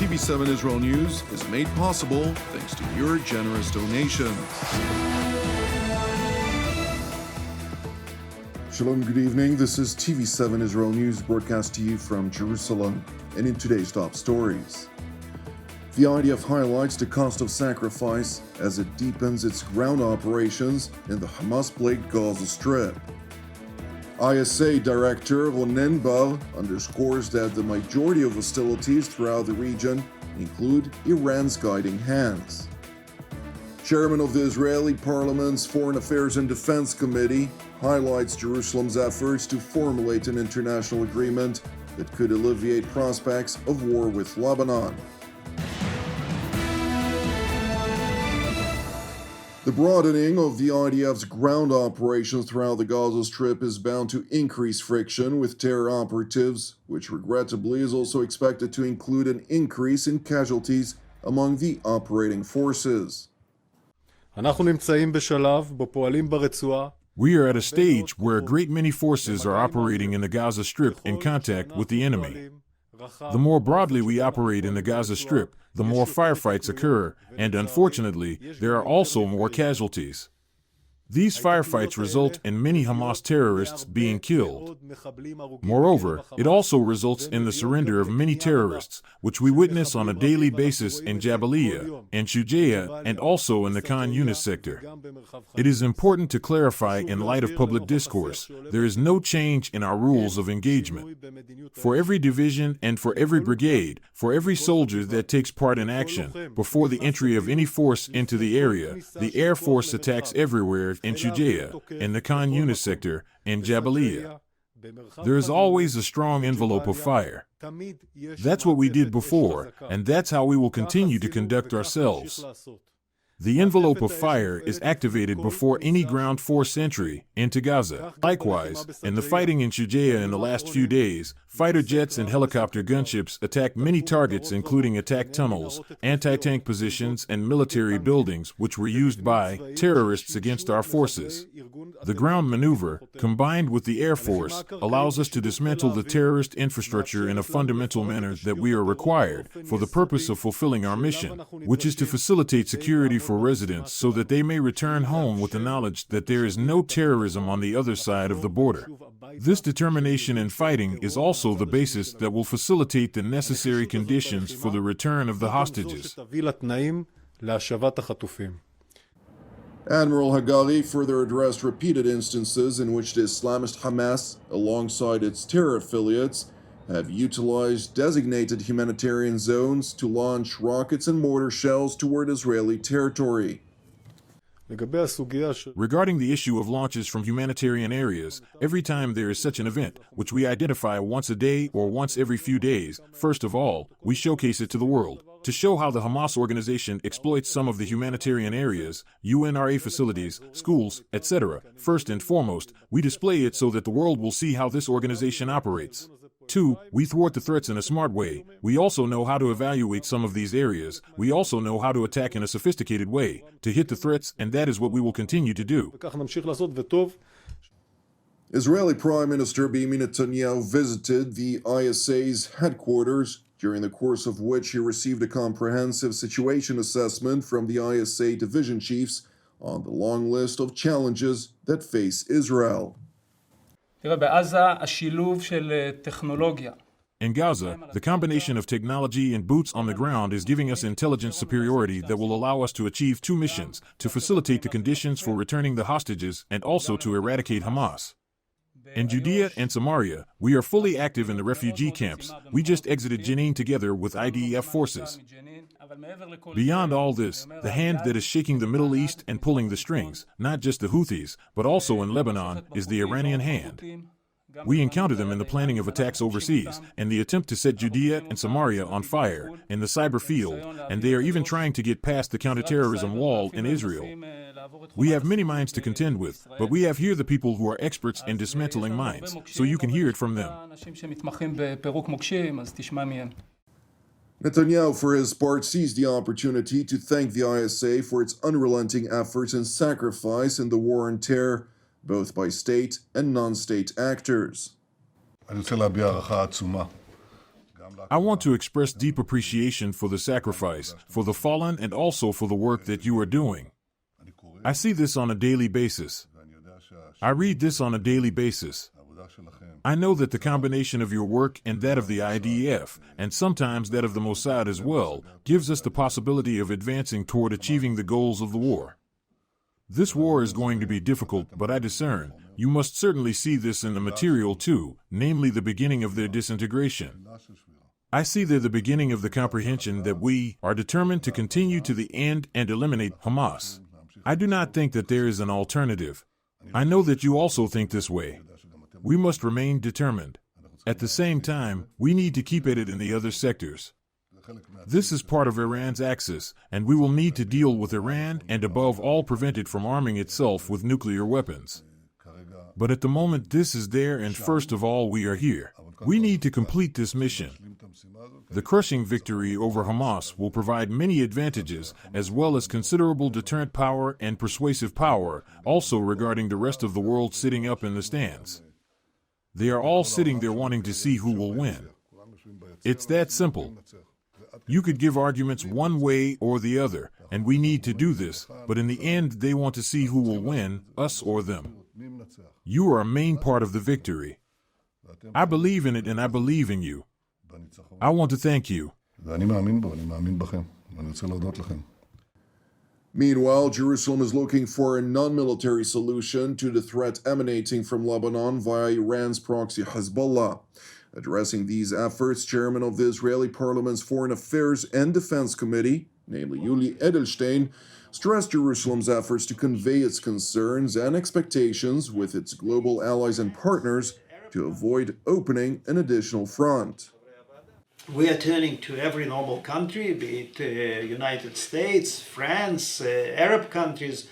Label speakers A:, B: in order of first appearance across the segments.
A: TV7 Israel News is made possible thanks to your generous donations. Shalom, good evening. This is TV7 Israel News broadcast to you from Jerusalem. And in today's top stories, the IDF highlights the cost of sacrifice as it deepens its ground operations in the Hamas-plagued Gaza Strip. ISA Director Doron Bar underscores that the majority of hostilities throughout the region include Iran's guiding hands. Chairman of the Israeli Parliament's Foreign Affairs and Defense Committee highlights Jerusalem's efforts to formulate an international agreement that could alleviate prospects of war with Lebanon. The broadening of the IDF's ground operations throughout the Gaza Strip is bound to increase friction with terror operatives, which regrettably is also expected to include an increase in casualties among the operating forces.
B: We are at a stage where a great many forces are operating in the Gaza Strip in contact with the enemy. The more broadly we operate in the Gaza Strip, the more firefights occur, and unfortunately, there are also more casualties. These firefights result in many Hamas terrorists being killed. Moreover, it also results in the surrender of many terrorists, which we witness on a daily basis in Jabaliyah and Shujaiya and also in the Khan Yunis sector. It is important to clarify in light of public discourse, there is no change in our rules of engagement. For every division and for every brigade, for every soldier that takes part in action, before the entry of any force into the area, the Air Force attacks everywhere in Shujaiya, in the Khan Yunis sector, in Jabaliyah. There is always a strong envelope of fire. That's what we did before, and that's how we will continue to conduct ourselves. The envelope of fire is activated before any ground force entry into Gaza. Likewise, in the fighting in Shujaiya in the last few days, fighter jets and helicopter gunships attacked many targets including attack tunnels, anti-tank positions, and military buildings which were used by terrorists against our forces. The ground maneuver, combined with the Air Force, allows us to dismantle the terrorist infrastructure in a fundamental manner that we are required for the purpose of fulfilling our mission, which is to facilitate security for residents so that they may return home with the knowledge that there is no terrorism on the other side of the border. This determination in fighting is also the basis that will facilitate the necessary conditions for the return of the hostages.
A: Admiral Hagari further addressed repeated instances in which the Islamist Hamas, alongside its terror affiliates, have utilized designated humanitarian zones to launch rockets and mortar shells toward Israeli territory.
B: Regarding the issue of launches from humanitarian areas, every time there is such an event, which we identify once a day or once every few days, first of all, we showcase it to the world. To show how the Hamas organization exploits some of the humanitarian areas, UNRWA facilities, schools, etc., first and foremost, we display it so that the world will see how this organization operates. 2. We thwart the threats in a smart way. We also know how to evaluate some of these areas. We also know how to attack in a sophisticated way, to hit the threats, and that is what we will continue to do.
A: Israeli Prime Minister Benjamin Netanyahu visited the ISA's headquarters, during the course of which he received a comprehensive situation assessment from the ISA division chiefs on the long list of challenges that face Israel.
B: In Gaza, the combination of technology and boots on the ground is giving us intelligence superiority that will allow us to achieve two missions: to facilitate the conditions for returning the hostages and also to eradicate Hamas. In Judea and Samaria, we are fully active in the refugee camps. We just exited Jenin together with IDF forces. Beyond all this, the hand that is shaking the Middle East and pulling the strings, not just the Houthis, but also in Lebanon, is the Iranian hand. We encounter them in the planning of attacks overseas, and the attempt to set Judea and Samaria on fire, in the cyber field, and they are even trying to get past the counterterrorism wall in Israel. We have many minds to contend with, but we have here the people who are experts in dismantling minds, so you can hear it from them.
A: Netanyahu, for his part, seized the opportunity to thank the ISA for its unrelenting efforts and sacrifice in the war on terror, both by state and non-state actors.
B: I want to express deep appreciation for the sacrifice, for the fallen, and also for the work that you are doing. I see this on a daily basis. I read this on a daily basis. I know that the combination of your work and that of the IDF, and sometimes that of the Mossad as well, gives us the possibility of advancing toward achieving the goals of the war. This war is going to be difficult, but I discern you must certainly see this in the material too, namely the beginning of their disintegration. I see there the beginning of the comprehension that we are determined to continue to the end and eliminate Hamas. I do not think that there is an alternative. I know that you also think this way. We must remain determined. At the same time, we need to keep at it in the other sectors. This is part of Iran's axis, and we will need to deal with Iran and above all prevent it from arming itself with nuclear weapons. But at the moment this is there, and first of all we are here. We need to complete this mission. The crushing victory over Hamas will provide many advantages, as well as considerable deterrent power and persuasive power, also regarding the rest of the world sitting up in the stands. They are all sitting there wanting to see who will win. It's that simple. You could give arguments one way or the other, and we need to do this, but in the end they want to see who will win, us or them. You are a main part of the victory. I believe in it and I believe in you. I want to thank you.
A: Meanwhile, Jerusalem is looking for a non-military solution to the threat emanating from Lebanon via Iran's proxy Hezbollah. Addressing these efforts, Chairman of the Israeli Parliament's Foreign Affairs and Defense Committee, namely Yuli Edelstein, stressed Jerusalem's efforts to convey its concerns and expectations with its global allies and partners to avoid opening an additional front.
C: We are turning to every normal country, be it United States, France, Arab countries,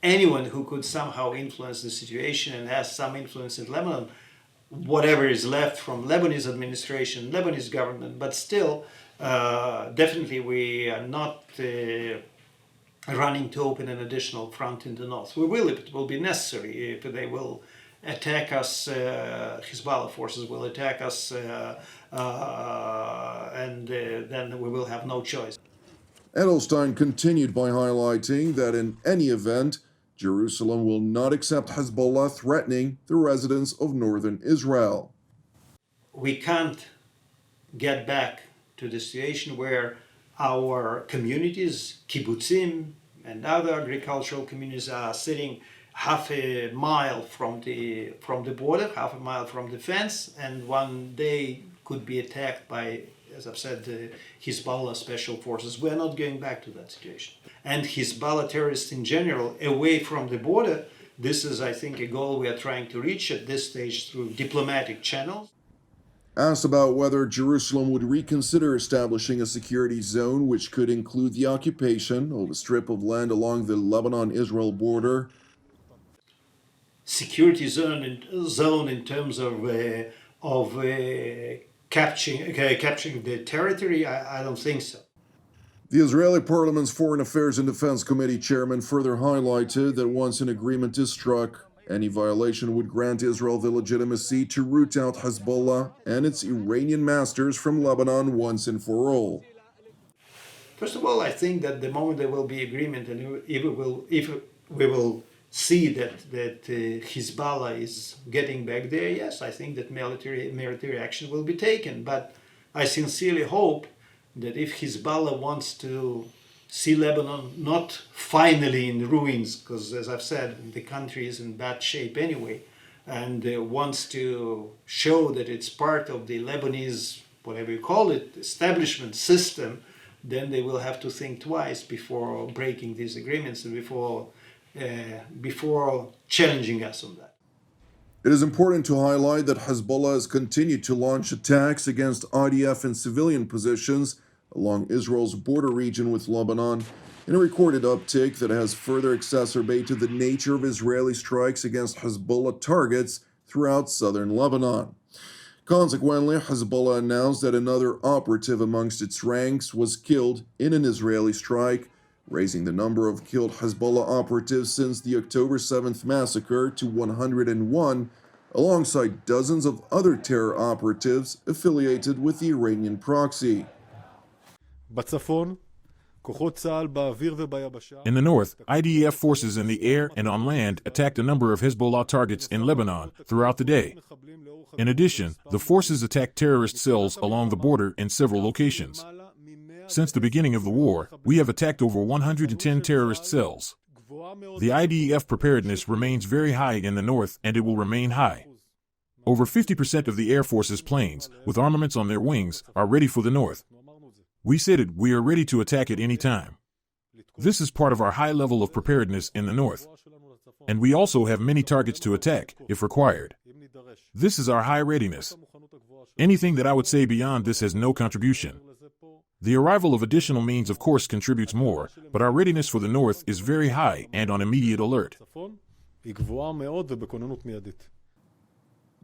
C: anyone who could somehow influence the situation and has some influence in Lebanon, whatever is left from Lebanese administration, Lebanese government, but still, definitely we are not running to open an additional front in the north. We will, if it will be necessary, if they will attack us, Hezbollah forces will attack us, and then we will have no choice.
A: Edelstein continued by highlighting that in any event, Jerusalem will not accept Hezbollah threatening the residents of northern Israel.
C: We can't get back to the situation where our communities, kibbutzim and other agricultural communities are sitting half a mile from the border, half a mile from the fence, and one day could be attacked by, as I've said, the Hezbollah special forces. We're not going back to that situation. And Hezbollah terrorists in general, away from the border, this is, I think, a goal we are trying to reach at this stage through diplomatic channels.
A: Asked about whether Jerusalem would reconsider establishing a security zone which could include the occupation of a strip of land along the Lebanon-Israel border,
C: security zone in terms of capturing the territory, I don't think so.
A: The Israeli Parliament's Foreign Affairs and Defense Committee chairman further highlighted that once an agreement is struck, any violation would grant Israel the legitimacy to root out Hezbollah and its Iranian masters from Lebanon once and for all.
C: First of all, I think that the moment there will be agreement, and if we will see that Hezbollah is getting back there, yes, I think that military action will be taken. But I sincerely hope that if Hezbollah wants to see Lebanon not finally in ruins, because as I've said, the country is in bad shape anyway, and wants to show that it's part of the Lebanese, whatever you call it, establishment system, then they will have to think twice before breaking these agreements and before challenging us on that.
A: It is important to highlight that Hezbollah has continued to launch attacks against IDF and civilian positions along Israel's border region with Lebanon, in a recorded uptick that has further exacerbated the nature of Israeli strikes against Hezbollah targets throughout southern Lebanon. Consequently, Hezbollah announced that another operative amongst its ranks was killed in an Israeli strike, raising the number of killed Hezbollah operatives since the October 7th massacre to 101, alongside dozens of other terror operatives affiliated with the Iranian proxy.
B: In the north, IDF forces in the air and on land attacked a number of Hezbollah targets in Lebanon throughout the day. In addition, the forces attacked terrorist cells along the border in several locations. Since the beginning of the war, we have attacked over 110 terrorist cells. The IDF preparedness remains very high in the north, and it will remain high. Over 50% of the Air Force's planes, with armaments on their wings, are ready for the north. We said it, we are ready to attack at any time. This is part of our high level of preparedness in the north. And we also have many targets to attack, if required. This is our high readiness. Anything that I would say beyond this has no contribution. The arrival of additional means, of course, contributes more, but our readiness for the north is very high and on immediate alert.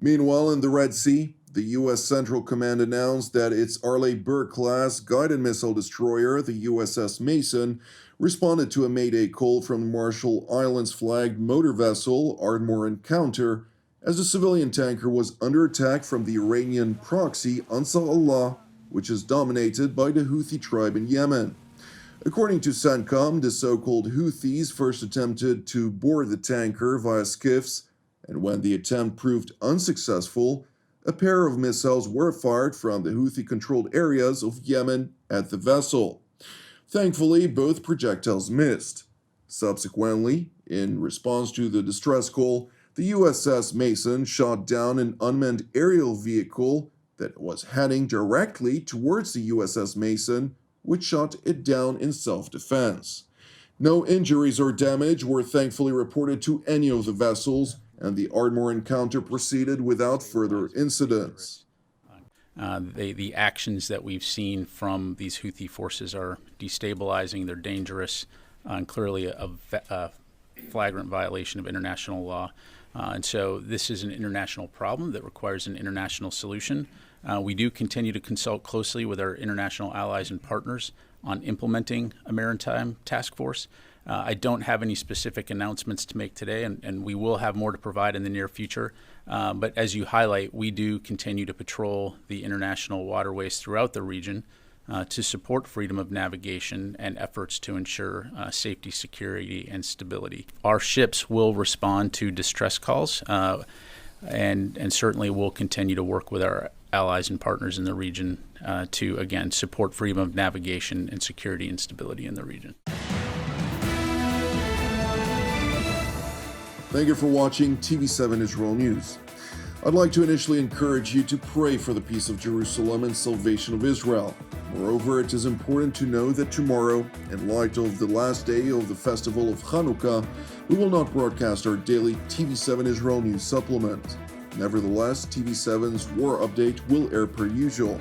A: Meanwhile, in the Red Sea, the U.S. Central Command announced that its Arleigh-Burke-class guided missile destroyer, the USS Mason, responded to a Mayday call from the Marshall Islands-flagged motor vessel Ardmore Encounter as a civilian tanker was under attack from the Iranian proxy Ansar Allah, which is dominated by the Houthi tribe in Yemen. According to CENTCOM, the so-called Houthis first attempted to board the tanker via skiffs, and when the attempt proved unsuccessful, a pair of missiles were fired from the Houthi-controlled areas of Yemen at the vessel. Thankfully, both projectiles missed. Subsequently, in response to the distress call, the USS Mason shot down an unmanned aerial vehicle that was heading directly towards the USS Mason, which shot it down in self-defense. No injuries or damage were thankfully reported to any of the vessels, and the Ardmore Encounter proceeded without further incidents.
D: The actions that we've seen from these Houthi forces are destabilizing, they're dangerous, and clearly a flagrant violation of international law. And so this is an international problem that requires an international solution. We do continue to consult closely with our international allies and partners on implementing a maritime task force. I don't have any specific announcements to make today, and we will have more to provide in the near future. But as you highlight, we do continue to patrol the international waterways throughout the region to support freedom of navigation and efforts to ensure safety, security, and stability. Our ships will respond to distress calls, and certainly will continue to work with our allies and partners in the region to, again, support freedom of navigation and security and stability in the region.
A: Thank you for watching TV7 Israel News. I'd like to initially encourage you to pray for the peace of Jerusalem and salvation of Israel. Moreover, it is important to know that tomorrow, in light of the last day of the festival of Hanukkah, we will not broadcast our daily TV7 Israel News supplement. Nevertheless, TV7's War Update will air per usual.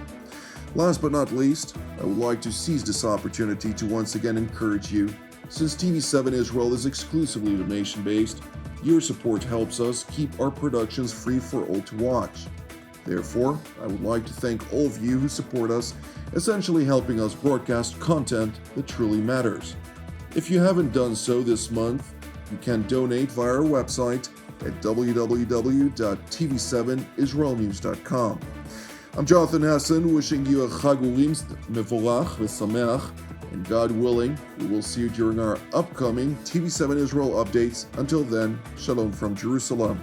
A: Last but not least, I would like to seize this opportunity to once again encourage you. Since TV7 Israel is exclusively donation-based, your support helps us keep our productions free for all to watch. Therefore, I would like to thank all of you who support us, essentially helping us broadcast content that truly matters. If you haven't done so this month, you can donate via our website at www.tv7israelnews.com. I'm Jonathan Hassan, wishing you a Chag Urim Mevorach v'Sameach, and God willing, we will see you during our upcoming TV7 Israel updates. Until then, Shalom from Jerusalem.